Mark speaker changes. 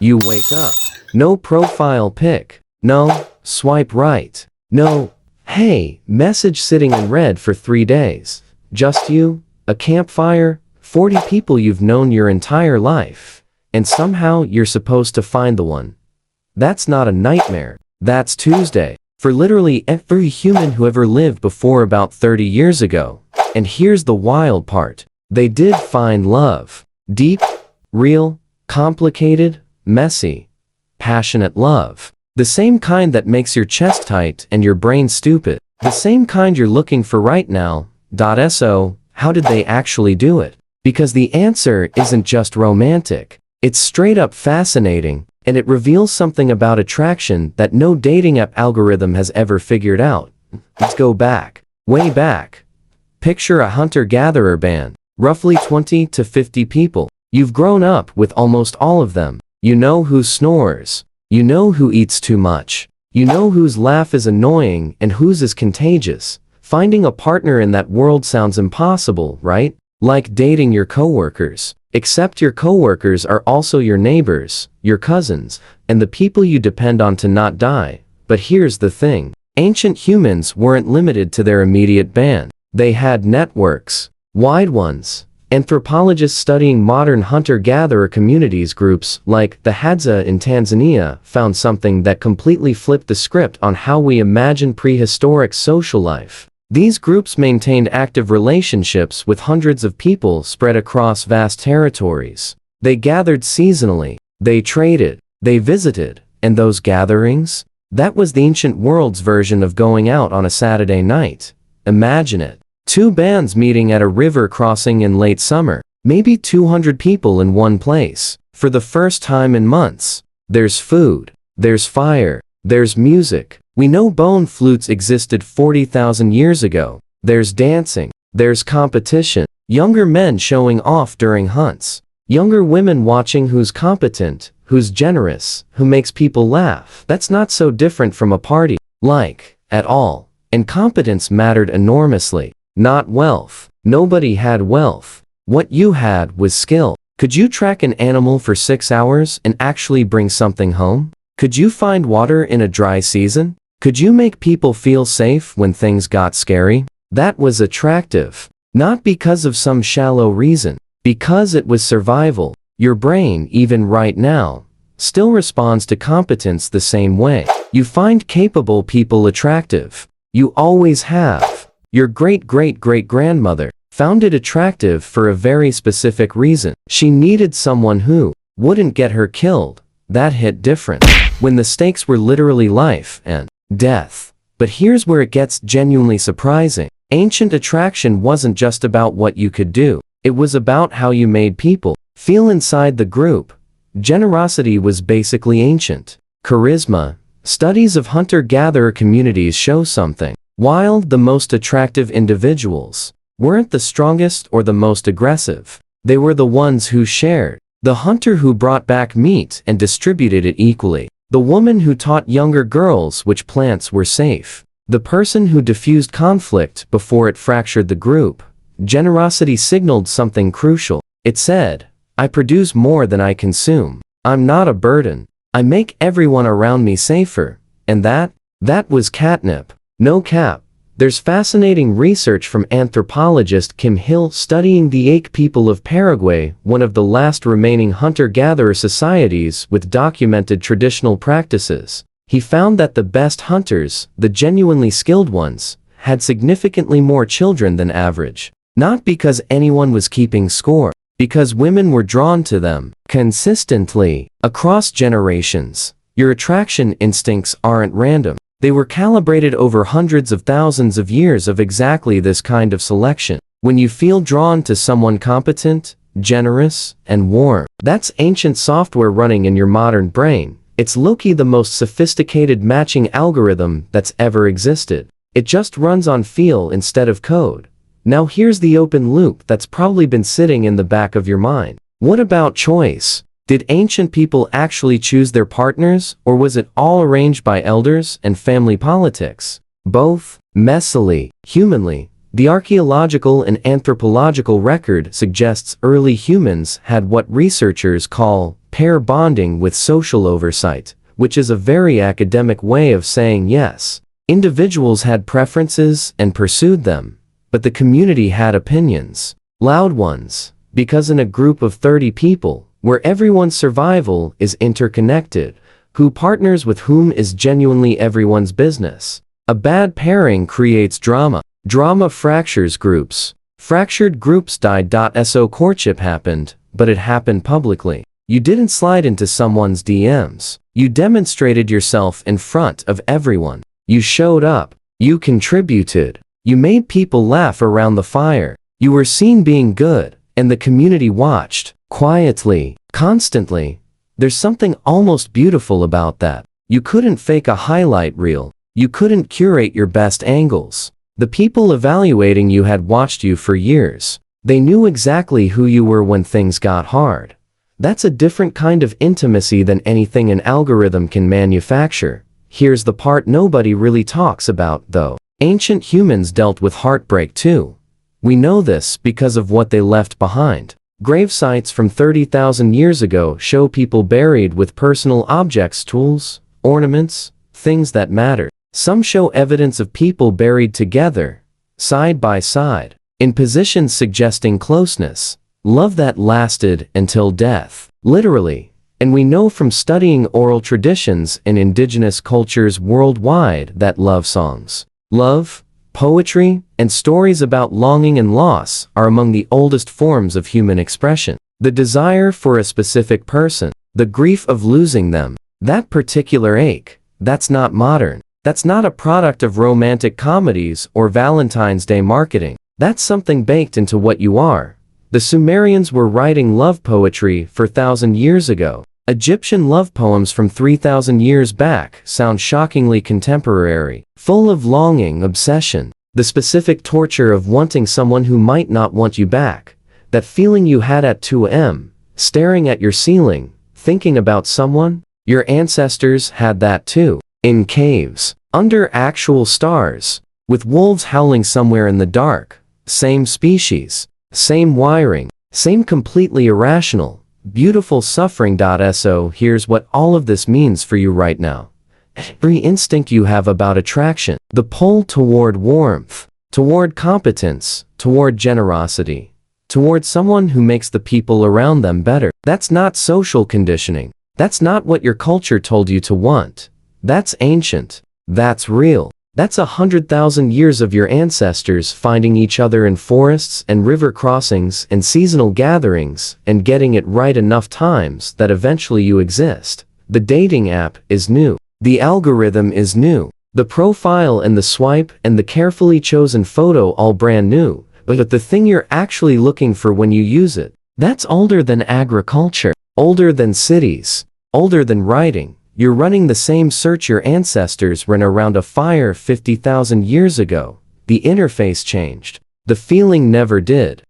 Speaker 1: You wake up. No profile pic. No swipe right. No, hey, message sitting in red for 3 days. Just you, a campfire, 40 people you've known your entire life. And somehow you're supposed to find the one. That's not a nightmare. That's Tuesday. For literally every human who ever lived before about 30 years ago. And here's the wild part. They did find love. Deep, real, complicated, messy, passionate love. The same kind that makes your chest tight and your brain stupid. The same kind you're looking for right now. So, how did they actually do it? Because the answer isn't just romantic. It's straight up fascinating, and it reveals something about attraction that no dating app algorithm has ever figured out. Let's go back. Way back. Picture a hunter-gatherer band. Roughly 20 to 50 people. You've grown up with almost all of them. You know who snores. You know who eats too much. You know whose laugh is annoying and whose is contagious. Finding a partner in that world sounds impossible, right? Like dating your coworkers. Except your coworkers are also your neighbors, your cousins, and the people you depend on to not die. But here's the thing. Ancient humans weren't limited to their immediate band. They had networks. Wide ones. Anthropologists studying modern hunter-gatherer communities groups like the Hadza in Tanzania found something that completely flipped the script on how we imagine prehistoric social life. These groups maintained active relationships with hundreds of people spread across vast territories. They gathered seasonally, they traded, they visited, and those gatherings? That was the ancient world's version of going out on a Saturday night. Imagine it. 2 bands meeting at a river crossing in late summer. Maybe 200 people in one place. For the first time in months. There's food. There's fire. There's music. We know bone flutes existed 40,000 years ago. There's dancing. There's competition. Younger men showing off during hunts. Younger women watching who's competent, who's generous, who makes people laugh. That's not so different from a party. Like, at all. And competence mattered enormously. Not wealth. Nobody had wealth. What you had was skill. Could you track an animal for 6 hours and actually bring something home? Could you find water in a dry season? Could you make people feel safe when things got scary? That was attractive. Not because of some shallow reason. Because it was survival. Your brain, even right now, still responds to competence the same way. You find capable people attractive. You always have. Your great-great-great-grandmother found it attractive for a very specific reason. She needed someone who wouldn't get her killed. That hit different. When the stakes were literally life and death. But here's where it gets genuinely surprising. Ancient attraction wasn't just about what you could do. It was about how you made people feel inside the group. Generosity was basically ancient. Charisma. Studies of hunter-gatherer communities show something. While the most attractive individuals weren't the strongest or the most aggressive, they were the ones who shared. The hunter who brought back meat and distributed it equally. The woman who taught younger girls which plants were safe. The person who diffused conflict before it fractured the group. Generosity signaled something crucial. It said, I produce more than I consume. I'm not a burden. I make everyone around me safer. And that was catnip. No cap. There's fascinating research from anthropologist Kim Hill studying the Ake people of Paraguay, one of the last remaining hunter-gatherer societies with documented traditional practices. He found that the best hunters, the genuinely skilled ones, had significantly more children than average. Not because anyone was keeping score, because women were drawn to them consistently across generations. Your attraction instincts aren't random. They were calibrated over hundreds of thousands of years of exactly this kind of selection. When you feel drawn to someone competent, generous, and warm, that's ancient software running in your modern brain. It's low-key the most sophisticated matching algorithm that's ever existed. It just runs on feel instead of code. Now here's the open loop that's probably been sitting in the back of your mind. What about choice? Did ancient people actually choose their partners, or was it all arranged by elders and family politics? Both. Messily, humanly, the archaeological and anthropological record suggests early humans had what researchers call pair bonding with social oversight, which is a very academic way of saying yes. Individuals had preferences and pursued them, but the community had opinions. Loud ones, because in a group of 30 people, where everyone's survival is interconnected, who partners with whom is genuinely everyone's business. A bad pairing creates drama. Drama fractures groups. Fractured groups died. So courtship happened, but it happened publicly. You didn't slide into someone's DMs. You demonstrated yourself in front of everyone. You showed up. You contributed. You made people laugh around the fire. You were seen being good, and the community watched, quietly, constantly. There's something almost beautiful about that. You couldn't fake a highlight reel. You couldn't curate your best angles. The people evaluating you had watched you for years. They knew exactly who you were when things got hard. That's a different kind of intimacy than anything an algorithm can manufacture. Here's the part nobody really talks about, though. Ancient humans dealt with heartbreak too. We know this because of what they left behind. Grave sites from 30,000 years ago show people buried with personal objects, tools, ornaments, things that matter. Some show evidence of people buried together, side by side, in positions suggesting closeness, love that lasted until death, literally. And we know from studying oral traditions in indigenous cultures worldwide that love songs, love, poetry, and stories about longing and loss are among the oldest forms of human expression. The desire for a specific person, the grief of losing them, that particular ache, that's not modern. That's not a product of romantic comedies or Valentine's Day marketing. That's something baked into what you are. The Sumerians were writing love poetry 4,000 years ago. Egyptian love poems from 3,000 years back sound shockingly contemporary, full of longing, obsession, the specific torture of wanting someone who might not want you back, that feeling you had at 2 a.m., staring at your ceiling, thinking about someone. Your ancestors had that too, in caves, under actual stars, with wolves howling somewhere in the dark, same species, same wiring, same completely irrational, beautiful suffering. So here's what all of this means for you right now. Every instinct you have about attraction, the pull toward warmth, toward competence, toward generosity, toward someone who makes the people around them better. That's not social conditioning. That's not what your culture told you to want. That's ancient. That's real. That's 100,000 years of your ancestors finding each other in forests and river crossings and seasonal gatherings and getting it right enough times that eventually you exist. The dating app is new. The algorithm is new. The profile and the swipe and the carefully chosen photo all brand new. But the thing you're actually looking for when you use it, that's older than agriculture, older than cities, older than writing. You're running the same search your ancestors ran around a fire 50,000 years ago. The interface changed. The feeling never did.